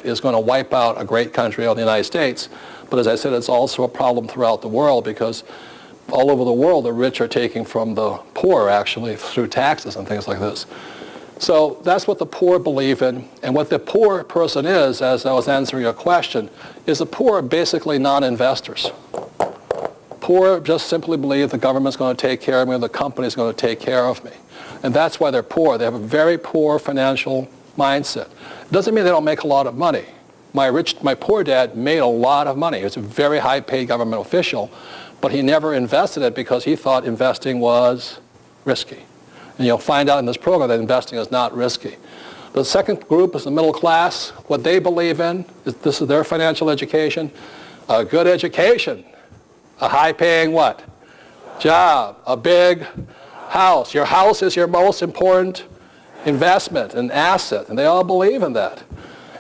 is going to wipe out a great country like the United States. But as I said, it's also a problem throughout the world because all over the world the rich are taking from the poor actually through taxes and things like this. So that's what the poor believe in. And what the poor person is, as I was answering your question, is the poor are basically non-investors. Poor just simply believe the government's going to take care of me or the company's going to take care of me. And that's why they're poor. They have a very poor financial mindset. It doesn't mean they don't make a lot of money. My poor dad made a lot of money. He was a very high-paid government official, but he never invested it because he thought investing was risky. And you'll find out in this program that investing is not risky. The second group is the middle class. What they believe in, this is their financial education, a good education, a high-paying what? Job, a big house. Your house is your most important investment and asset, and they all believe in that.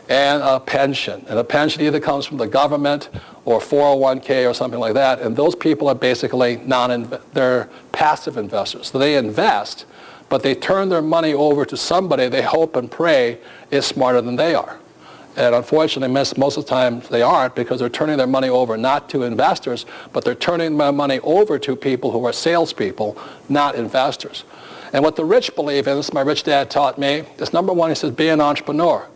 And a pension. And a pension either comes from the government or 401k or something like that. And those people are basically they're passive investors. So they invest, but they turn their money over to somebody they hope and pray is smarter than they are. And unfortunately, most of the time they aren't because they're turning their money over not to investors, but they're turning their money over to people who are salespeople, not investors. And what the rich believe in, this my rich dad taught me, is number one, he says, be an entrepreneur,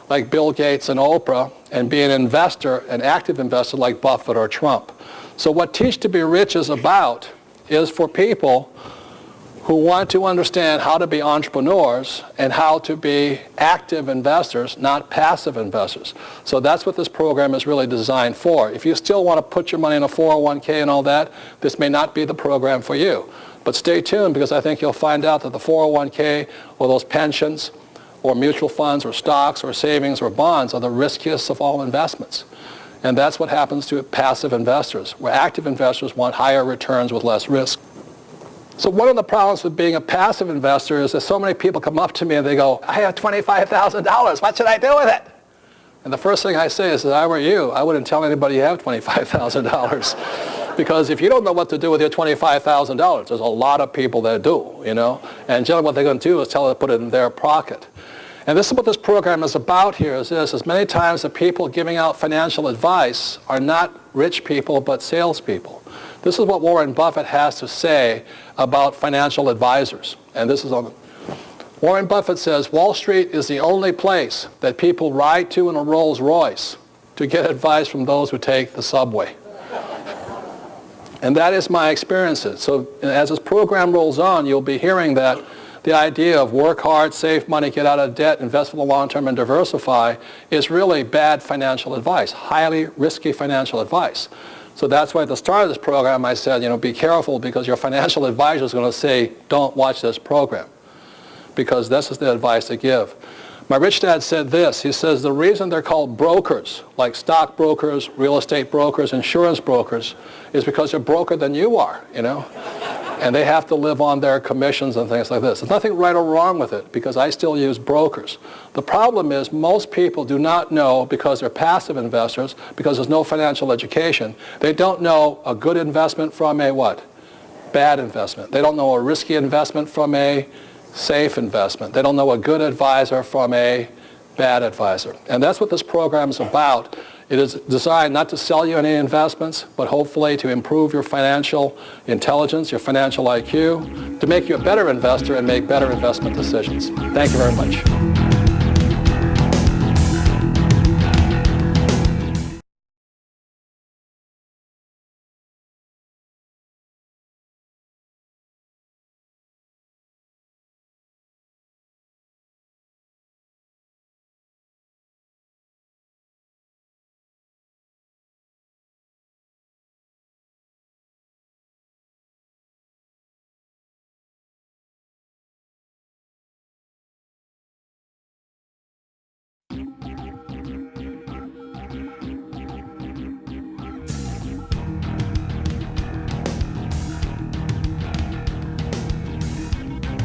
like Bill Gates and Oprah, and be an investor, an active investor like Buffett or Trump. So what Teach to Be Rich is about is for people who want to understand how to be entrepreneurs and how to be active investors, not passive investors. So that's what this program is really designed for. If you still want to put your money in a 401k and all that, this may not be the program for you. But stay tuned because I think you'll find out that the 401k or those pensions or mutual funds or stocks or savings or bonds are the riskiest of all investments. And that's what happens to passive investors, where active investors want higher returns with less risk. So one of the problems with being a passive investor is that so many people come up to me and they go, I have $25,000, what should I do with it? And the first thing I say is, if I were you, I wouldn't tell anybody you have $25,000. Because if you don't know what to do with your $25,000, there's a lot of people that do, you know. And generally what they're going to do is tell them to put it in their pocket. And this is what this program is about here, is many times the people giving out financial advice are not rich people, but salespeople. This is what Warren Buffett has to say about financial advisors. And this is on Warren Buffett says, Wall Street is the only place that people ride to in a Rolls Royce to get advice from those who take the subway. And that is my experiences. So as this program rolls on, you'll be hearing that the idea of work hard, save money, get out of debt, invest for the long term, and diversify is really bad financial advice, highly risky financial advice. So that's why at the start of this program I said, you know, be careful because your financial advisor is going to say, don't watch this program. Because this is the advice they give. My rich dad said this. He says the reason they're called brokers, like stock brokers, real estate brokers, insurance brokers, is because they're broker than you are, you know. And they have to live on their commissions and things like this. There's nothing right or wrong with it because I still use brokers. The problem is most people do not know, because they're passive investors, because there's no financial education, they don't know a good investment from a what? Bad investment. They don't know a risky investment from a safe investment. They don't know a good advisor from a bad advisor. And that's what this program is about. It is designed not to sell you any investments, but hopefully to improve your financial intelligence, your financial IQ, to make you a better investor and make better investment decisions. Thank you very much.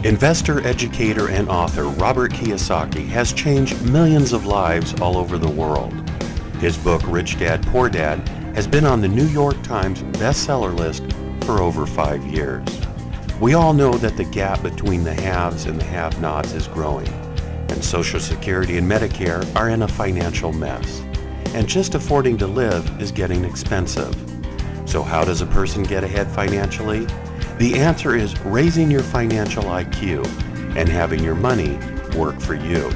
Investor, educator, and author Robert Kiyosaki has changed millions of lives all over the world. His book, Rich Dad, Poor Dad, has been on the New York Times bestseller list for over 5 years. We all know that the gap between the haves and the have-nots is growing. and Social Security and Medicare are in a financial mess. And just affording to live is getting expensive. So how does a person get ahead financially? The answer is raising your financial IQ and having your money work for you.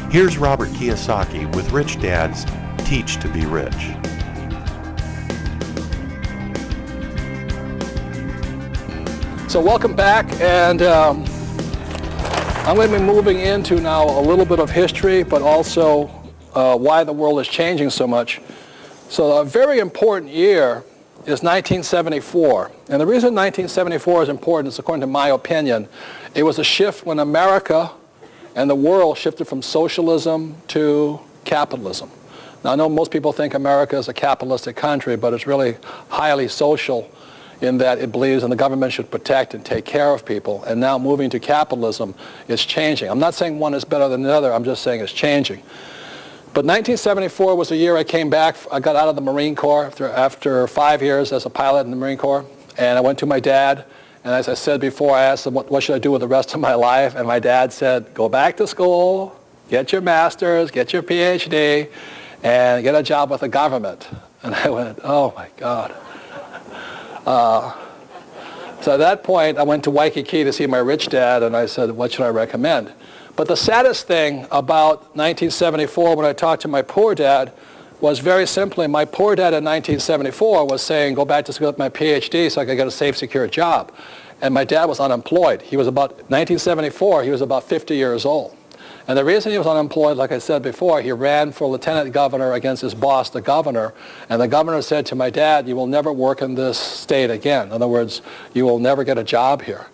Here's Robert Kiyosaki with Rich Dad's Teach to Be Rich. So welcome back, and I'm going to be moving into now a little bit of history, but also why the world is changing so much. So a very important year is 1974. And the reason 1974 is important is, according to my opinion, it was a shift when America and the world shifted from socialism to capitalism. Now, I know most people think America is a capitalistic country, but it's really highly social in that it believes in the government should protect and take care of people. And now moving to capitalism is changing. I'm not saying one is better than the other. I'm just saying it's changing. But 1974 was the year I came back. I got out of the Marine Corps after 5 years as a pilot in the Marine Corps. And I went to my dad. And as I said before, I asked him, what should I do with the rest of my life? And my dad said, go back to school, get your master's, get your PhD, and get a job with the government. And I went, oh my God. So at that point, I went to Waikiki to see my rich dad, and I said, what should I recommend? But the saddest thing about 1974 when I talked to my poor dad was very simply, my poor dad in 1974 was saying, go back to school with my PhD so I could get a safe, secure job. And my dad was unemployed. He was 1974, he was about 50 years old. And the reason he was unemployed, like I said before, he ran for lieutenant governor against his boss, the governor. And the governor said to my dad, you will never work in this state again. In other words, you will never get a job here.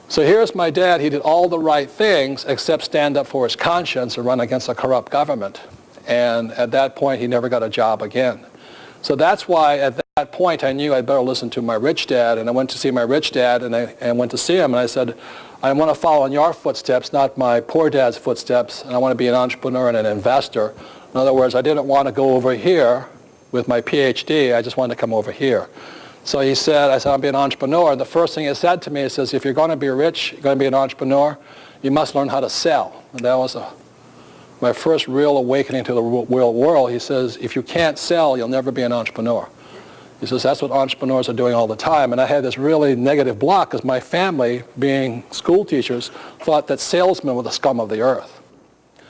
So here's my dad. He did all the right things except stand up for his conscience and run against a corrupt government. And at that point, he never got a job again. So that's why at that point I knew I'd better listen to my rich dad. And I went to see my rich dad, and I went to see him, and I said, I want to follow in your footsteps, not my poor dad's footsteps, and I want to be an entrepreneur and an investor. In other words, I didn't want to go over here with my PhD. I just wanted to come over here. So he said, I said, I'll be an entrepreneur. And the first thing he said to me, he says, if you're going to be rich, you're going to be an entrepreneur, you must learn how to sell. And that was my first real awakening to the real world. He says, if you can't sell, you'll never be an entrepreneur. He says, that's what entrepreneurs are doing all the time. And I had this really negative block because my family, being school teachers, thought that salesmen were the scum of the earth.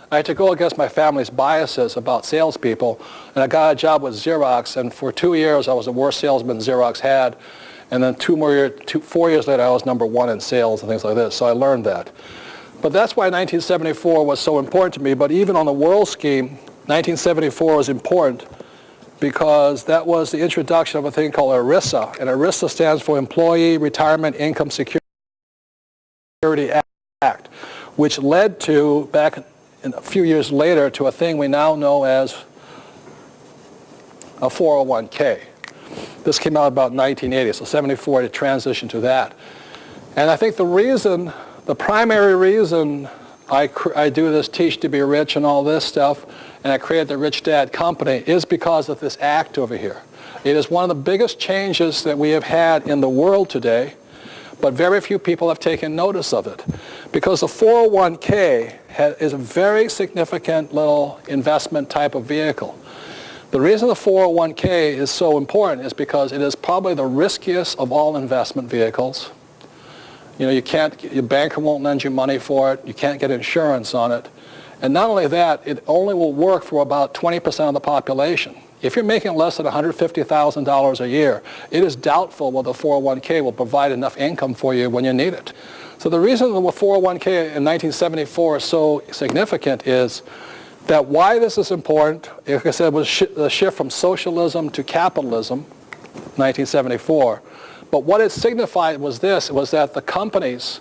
I had to go against my family's biases about salespeople, and I got a job with Xerox, and for 2 years I was the worst salesman Xerox had, and then 4 years later I was #1 in sales and things like this, so I learned that. But that's why 1974 was so important to me. But even on the world scheme, 1974 was important because that was the introduction of a thing called ERISA. And ERISA stands for Employee Retirement Income Security Act, which led to, back a few years later, to a thing we now know as a 401k. This came out about 1980, so 74 to transition to that. And I think the primary reason I do this Teach to Be Rich and all this stuff, and I created the Rich Dad Company, is because of this act over here. It is one of the biggest changes that we have had in the world today, but very few people have taken notice of it. Because the 401k is a very significant little investment type of vehicle. The reason the 401k is so important is because it is probably the riskiest of all investment vehicles. You know, your banker won't lend you money for it. You can't get insurance on it. And not only that, it only will work for about 20% of the population. If you're making less than $150,000 a year, it is doubtful whether the 401k will provide enough income for you when you need it. So the reason the 401k in 1974 is so significant is that why this is important, like I said, was the shift from socialism to capitalism, 1974. But what it signified was this, was that the companies,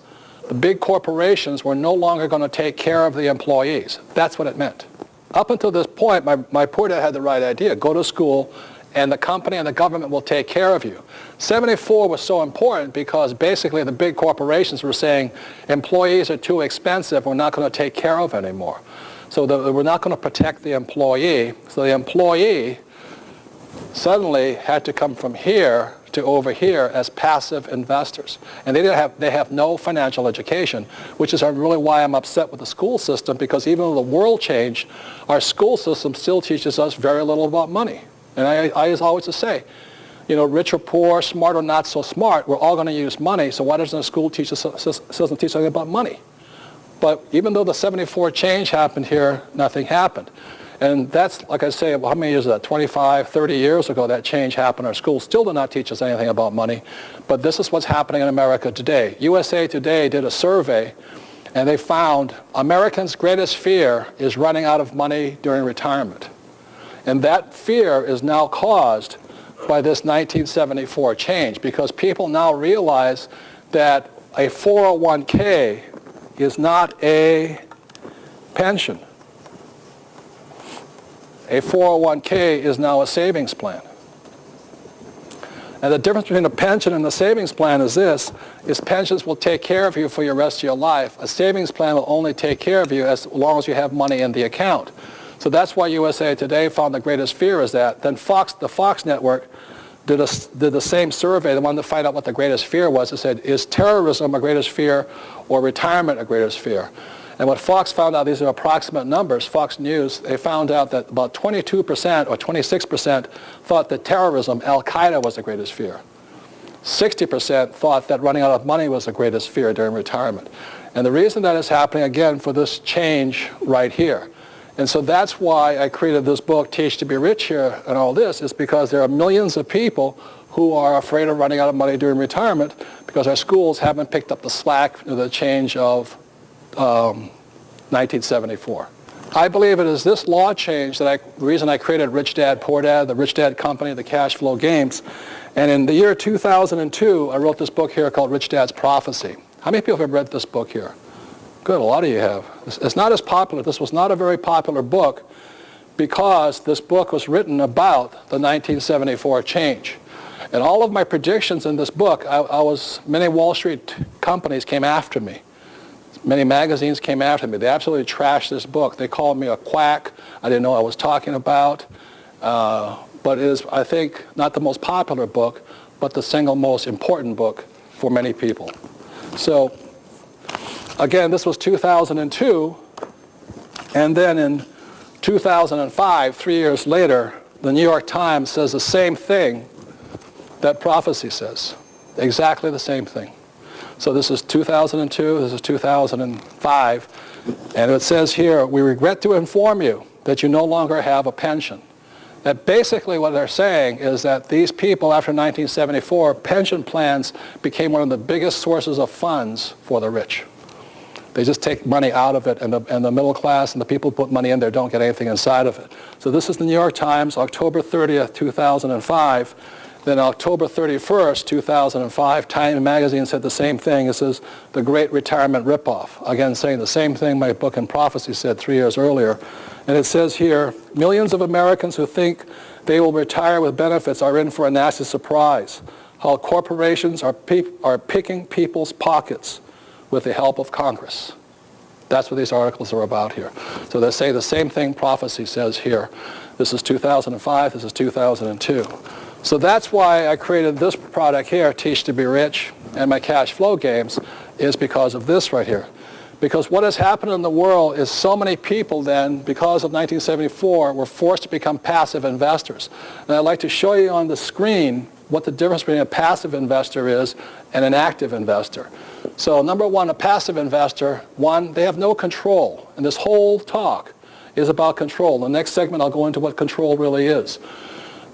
the big corporations, were no longer going to take care of the employees. That's what it meant. Up until this point, my poor dad had the right idea. Go to school, and the company and the government will take care of you. 74 was so important because basically the big corporations were saying, employees are too expensive, we're not going to take care of anymore. So we're not going to protect the employee. So the employee suddenly had to come from here to over here as passive investors. And they have no financial education, which is really why I'm upset with the school system, because even though the world changed, our school system still teaches us very little about money. And I always say, you know, rich or poor, smart or not so smart, we're all going to use money, so why doesn't the school system teach anything about money? But even though the 74 change happened here, nothing happened. And that's, like I say, how many years is that? 25, 30 years ago that change happened. Our schools still do not teach us anything about money. But this is what's happening in America today. USA Today did a survey, and they found Americans' greatest fear is running out of money during retirement. And that fear is now caused by this 1974 change, because people now realize that a 401k is not a pension. A 401k is now a savings plan. And the difference between a pension and a savings plan is this, is pensions will take care of you for your rest of your life. A savings plan will only take care of you as long as you have money in the account. So that's why USA Today found the greatest fear is that. Then the Fox network did the same survey. They wanted to find out what the greatest fear was. It said, is terrorism a greatest fear or retirement a greatest fear? And what Fox found out, these are approximate numbers, Fox News, they found out that about 22% or 26% thought that terrorism, Al-Qaeda, was the greatest fear. 60% thought that running out of money was the greatest fear during retirement. And the reason that is happening, again, for this change right here. And so that's why I created this book, Teach to be Rich here, and all this, is because there are millions of people who are afraid of running out of money during retirement because our schools haven't picked up the slack of the change of 1974. I believe it is this law change that the reason I created Rich Dad, Poor Dad, the Rich Dad Company, the cash flow games. And in the year 2002, I wrote this book here called Rich Dad's Prophecy. How many people have read this book here? Good, a lot of you have. It's not as popular. This was not a very popular book because this book was written about the 1974 change. And all of my predictions in this book, many Wall Street companies came after me. Many magazines came after me. They absolutely trashed this book. They called me a quack. I didn't know what I was talking about. But it is, I think, not the most popular book, but the single most important book for many people. So, again, this was 2002. And then in 2005, 3 years later, the New York Times says the same thing that prophecy says. Exactly the same thing. So this is 2002, this is 2005, and it says here, we regret to inform you that you no longer have a pension. That basically what they're saying is that these people after 1974, pension plans became one of the biggest sources of funds for the rich. They just take money out of it, and the middle class and the people who put money in there don't get anything inside of it. So this is the New York Times, October 30th, 2005. Then October 31st, 2005, Time magazine said the same thing. It says, the great retirement ripoff. Again, saying the same thing my book in prophecy said 3 years earlier. And it says here, millions of Americans who think they will retire with benefits are in for a nasty surprise. How corporations are picking people's pockets with the help of Congress. That's what these articles are about here. So they say the same thing prophecy says here. This is 2005, this is 2002. So that's why I created this product here, Teach to be Rich, and my cash flow games, is because of this right here. Because what has happened in the world is so many people then, because of 1974, were forced to become passive investors. And I'd like to show you on the screen what the difference between a passive investor is and an active investor. So number one, a passive investor, one, they have no control. And this whole talk is about control. The next segment I'll go into what control really is.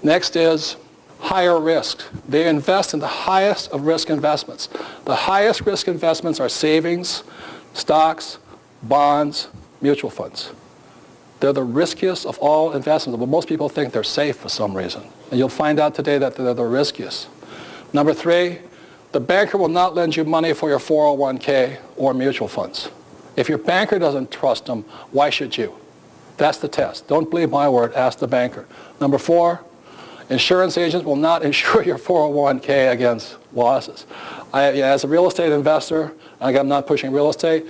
Next is higher risk. They invest in the highest of risk investments. The highest risk investments are savings, stocks, bonds, mutual funds. They're the riskiest of all investments, but most people think they're safe for some reason. And you'll find out today that they're the riskiest. Number three, the banker will not lend you money for your 401k or mutual funds. If your banker doesn't trust them, why should you? That's the test. Don't believe my word, ask the banker. Number four, insurance agents will not insure your 401k against losses. As a real estate investor, I'm not pushing real estate,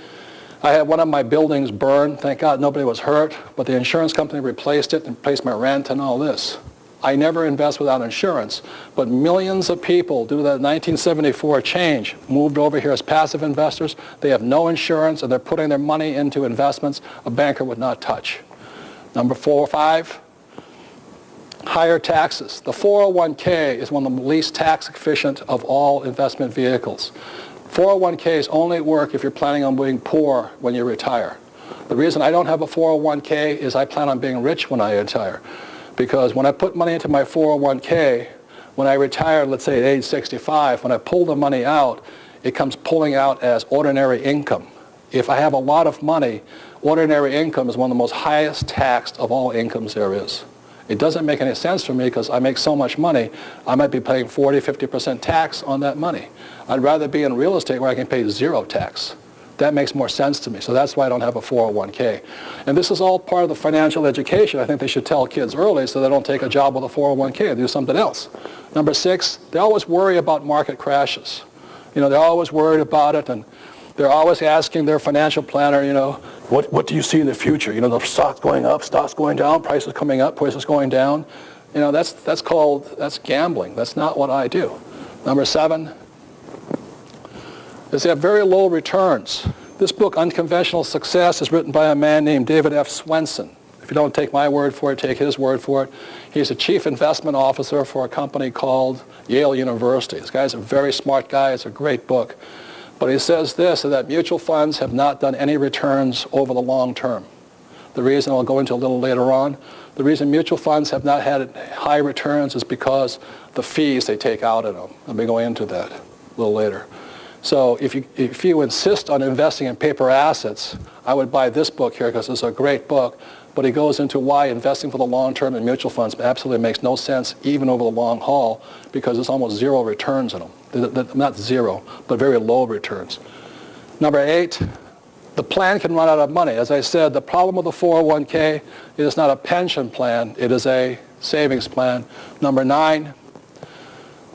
I had one of my buildings burned. Thank God nobody was hurt, but the insurance company replaced it and replaced my rent and all this. I never invest without insurance, but millions of people, due to that 1974 change, moved over here as passive investors. They have no insurance, and they're putting their money into investments a banker would not touch. Number 4 or 5, higher taxes. The 401k is one of the least tax efficient of all investment vehicles. 401ks only work if you're planning on being poor when you retire. The reason I don't have a 401k is I plan on being rich when I retire. Because when I put money into my 401k, when I retire, let's say at age 65, when I pull the money out, it comes pulling out as ordinary income. If I have a lot of money, ordinary income is one of the most highest taxed of all incomes there is. It doesn't make any sense for me because I make so much money, I might be paying 40, 50% tax on that money. I'd rather be in real estate where I can pay 0 tax. That makes more sense to me. So that's why I don't have a 401k. And this is all part of the financial education. I think they should tell kids early so they don't take a job with a 401k and do something else. Number 6, they always worry about market crashes. You know, they're always worried about it, and they're always asking their financial planner, you know, what do you see in the future? You know, the stock's going up, stock's going down, prices coming up, prices going down. You know, that's gambling. That's not what I do. Number 7, is they have very low returns. This book, Unconventional Success, is written by a man named David F. Swenson. If you don't take my word for it, take his word for it. He's a chief investment officer for a company called Yale University. This guy's a very smart guy. It's a great book. But he says this, that mutual funds have not done any returns over the long term. The reason I'll go into a little later on, the reason mutual funds have not had high returns is because the fees they take out of them. I'll be going into that a little later. So if you insist on investing in paper assets, I would buy this book here because it's a great book, but he goes into why investing for the long term in mutual funds absolutely makes no sense even over the long haul because there's almost 0 returns in them. Not 0, but very low returns. Number 8, the plan can run out of money. As I said, the problem with the 401k is not a pension plan, it is a savings plan. Number 9,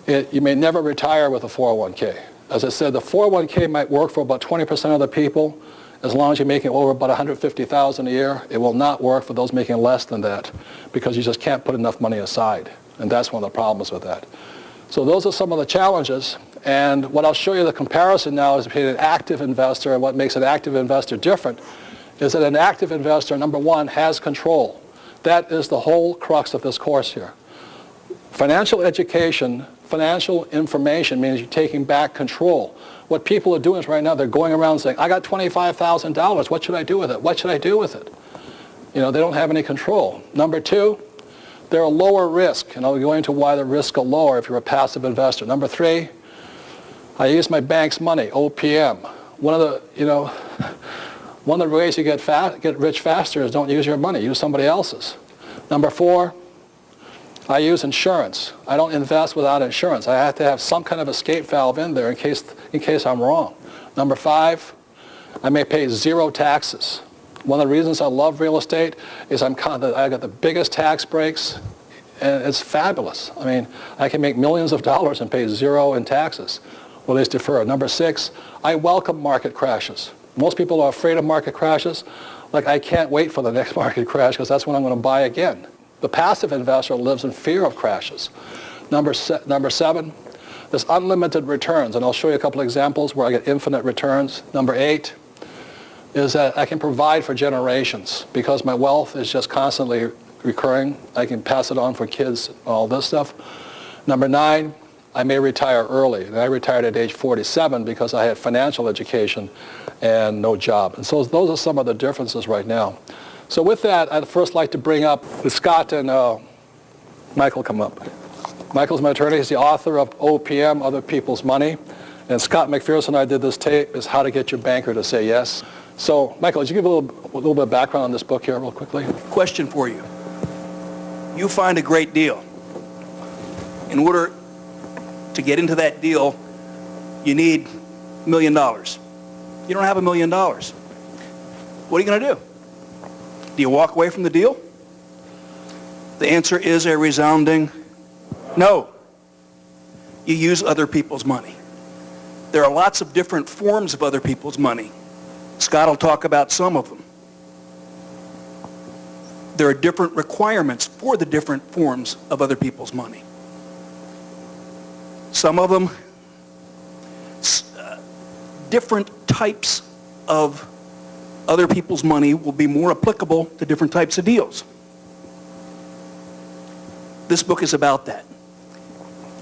you may never retire with a 401k. As I said, the 401k might work for about 20% of the people. As long as you're making over about $150,000 a year, it will not work for those making less than that because you just can't put enough money aside. And that's one of the problems with that. So those are some of the challenges. And what I'll show you the comparison now is between an active investor and what makes an active investor different is that an active investor, number 1, has control. That is the whole crux of this course here. Financial education, financial information means you're taking back control. What people are doing is right now they're going around saying, I got $25,000. What should I do with it? What should I do with it? You know, they don't have any control. Number 2, they're a lower risk. And I'll go into why the risks are lower if you're a passive investor. Number 3, I use my bank's money, OPM. One of the ways you get rich faster is don't use your money, use somebody else's. Number 4, I use insurance. I don't invest without insurance. I have to have some kind of escape valve in there in case I'm wrong. Number 5, I may pay 0 taxes. One of the reasons I love real estate is I got the biggest tax breaks, and it's fabulous. I mean, I can make millions of dollars and pay 0 in taxes, or at least defer. Number 6, I welcome market crashes. Most people are afraid of market crashes. Like, I can't wait for the next market crash because that's when I'm going to buy again. The passive investor lives in fear of crashes. Number 7, there's unlimited returns, and I'll show you a couple of examples where I get infinite returns. Number 8 is that I can provide for generations because my wealth is just constantly recurring. I can pass it on for kids, all this stuff. Number 9, I may retire early, and I retired at age 47 because I had financial education and no job. And so those are some of the differences right now. So with that, I'd first like to bring up Scott and Michael come up. Michael's my attorney. He's the author of OPM, Other People's Money. And Scott McPherson and I did this tape, is How to Get Your Banker to Say Yes. So, Michael, would you give a little bit of background on this book here real quickly? Question for you. You find a great deal. In order to get into that deal, you need $1 million. You don't have $1 million. What are you going to do? Do you walk away from the deal? The answer is a resounding no. You use other people's money. There are lots of different forms of other people's money. Scott will talk about some of them. there are different requirements for the different forms of other people's money. Some of them, different types of other people's money will be more applicable to different types of deals. This book is about that.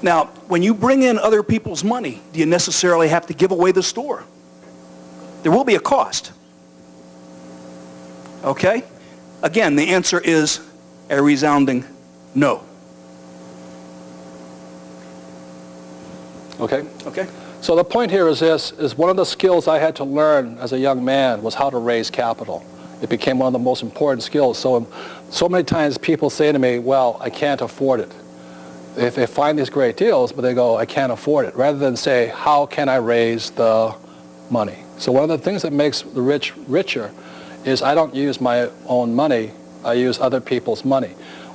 Now, when you bring in other people's money, do you necessarily have to give away the store? There will be a cost. Okay? Again, the answer is a resounding no. Okay? Okay? So the point here is this, is one of the skills I had to learn as a young man was how to raise capital. It became one of the most important skills. So many times people say to me, well, I can't afford it. They find these great deals, but they go, I can't afford it, rather than say, how can I raise the money? So one of the things that makes the rich richer is I don't use my own money, I use other people's money.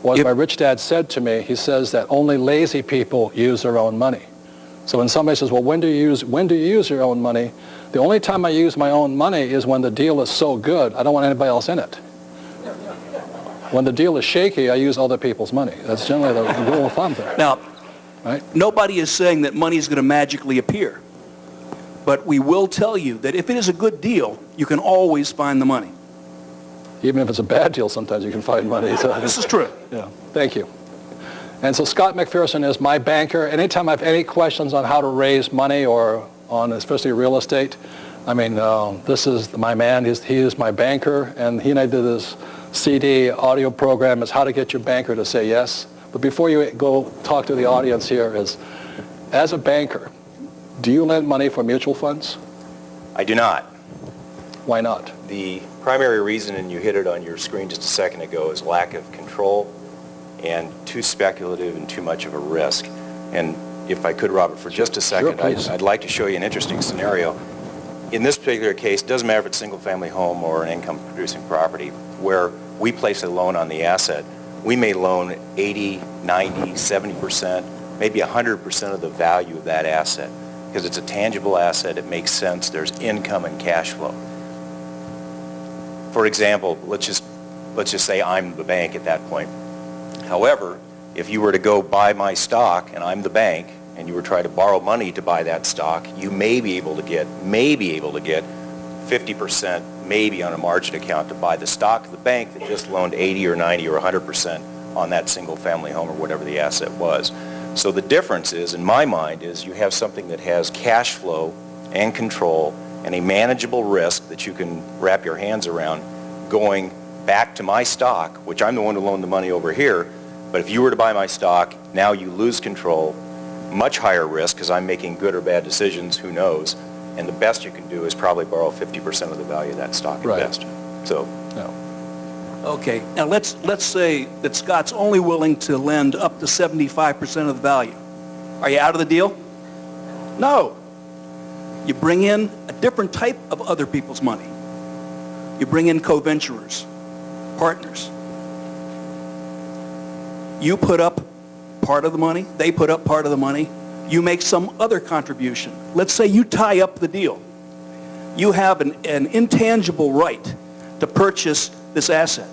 What my rich dad said to me, he says that only lazy people use their own money. So when somebody says, well, when do you use your own money? The only time I use my own money is when the deal is so good, I don't want anybody else in it. When the deal is shaky, I use other people's money. That's generally the rule of thumb there. Now, right? Nobody is saying that money is going to magically appear. But we will tell you that if it is a good deal, you can always find the money. Even if it's a bad deal, sometimes you can find money. So, this is true. Yeah, thank you. And so Scott McPherson is my banker. Anytime I have any questions on how to raise money or on especially real estate, I mean, this is my man. He is my banker, and he and I did this CD audio program is how to get your banker to say yes. But before you go talk to the audience here is, as a banker, do you lend money for mutual funds? I do not. Why not? The primary reason, and you hit it on your screen just a second ago, is lack of control and too speculative and too much of a risk. And if I could, Robert, for just a second, Sure, I'd like to show you an interesting scenario. In this particular case, it doesn't matter if it's a single-family home or an income-producing property, where we place a loan on the asset, we may loan 80, 90, 70%, maybe 100% of the value of that asset. Because it's a tangible asset, it makes sense, there's income and cash flow. For example, let's just say I'm the bank at that point. However, if you were to go buy my stock and I'm the bank, and you were trying to borrow money to buy that stock, you may be able to get 50%, maybe on a margin account, to buy the stock of the bank that just loaned 80 or 90 or 100% on that single family home or whatever the asset was. So the difference is, in my mind, is you have something that has cash flow and control and a manageable risk that you can wrap your hands around going back to my stock, which I'm the one who loaned the money over here, but if you were to buy my stock, now you lose control, much higher risk because I'm making good or bad decisions, who knows, and the best you can do is probably borrow 50% of the value of that stock at best. So, No. Okay, now let's say that Scott's only willing to lend up to 75% of the value. Are you out of the deal? No. You bring in a different type of other people's money. You bring in co-venturers, partners. You put up part of the money, they put up part of the money, you make some other contribution. Let's say you tie up the deal. You have an intangible right to purchase this asset.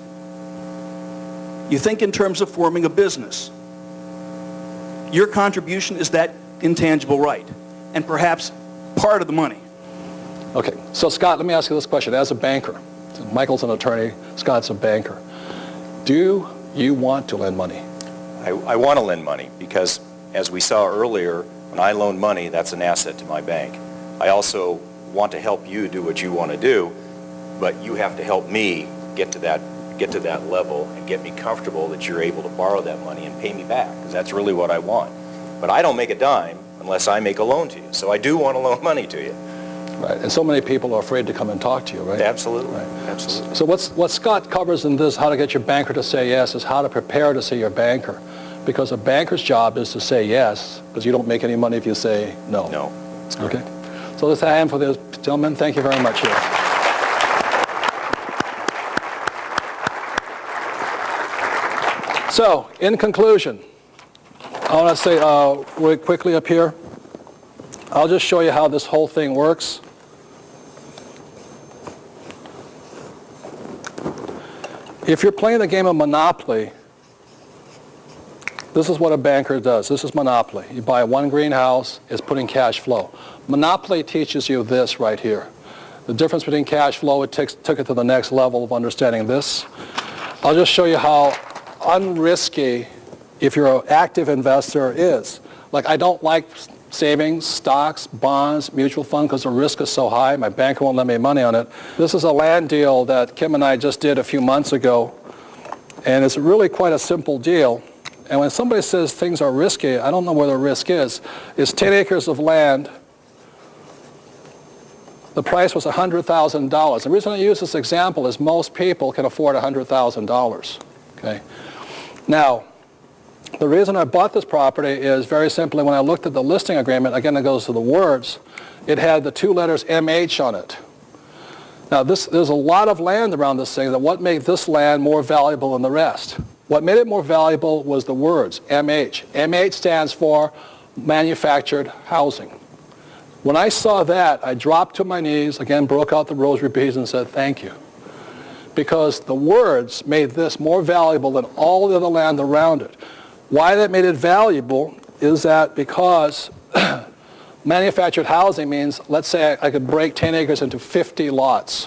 You think in terms of forming a business. Your contribution is that intangible right, and perhaps part of the money. Okay, so Scott, let me ask you this question. As a banker, Michael's an attorney, Scott's a banker. Do you want to lend money? I want to lend money because, as we saw earlier, when I loan money, that's an asset to my bank. I also want to help you do what you want to do, but you have to help me get to that level and get me comfortable that you're able to borrow that money and pay me back, because that's really what I want. But I don't make a dime unless I make a loan to you. So I do want to loan money to you. Right, and so many people are afraid to come and talk to you, right? Absolutely, Right. absolutely. So what Scott covers in this, how to get your banker to say yes, is how to prepare to see your banker. Because a banker's job is to say yes, because you don't make any money if you say no. No, that's correct. Okay. So let's have a hand for this gentleman. Thank you very much here. So, in conclusion, I want to say really quickly up here, I'll just show you how this whole thing works. If you're playing the game of Monopoly, this is what a banker does. This is Monopoly. You buy one greenhouse, it's putting cash flow. Monopoly teaches you this right here. The difference between cash flow, it took it to the next level of understanding this. I'll just show you how unrisky, if you're an active investor, is. Like, I don't like savings, stocks, bonds, mutual fund, because the risk is so high. My banker won't let me money on it. This is a land deal that Kim and I just did a few months ago, and it's really quite a simple deal. And when somebody says things are risky, I don't know where the risk is. It's 10 acres of land. The price was $100,000. The reason I use this example is most people can afford $100,000. Okay? Now, the reason I bought this property is very simply when I looked at the listing agreement, again it goes to the words, it had the two letters MH on it. Now there's a lot of land around this thing. That what made this land more valuable than the rest? What made it more valuable was the words MH. MH stands for manufactured housing. When I saw that, I dropped to my knees, again broke out the rosary beads and said thank you. Because the words made this more valuable than all the other land around it. Why that made it valuable is that because manufactured housing means, let's say I could break 10 acres into 50 lots.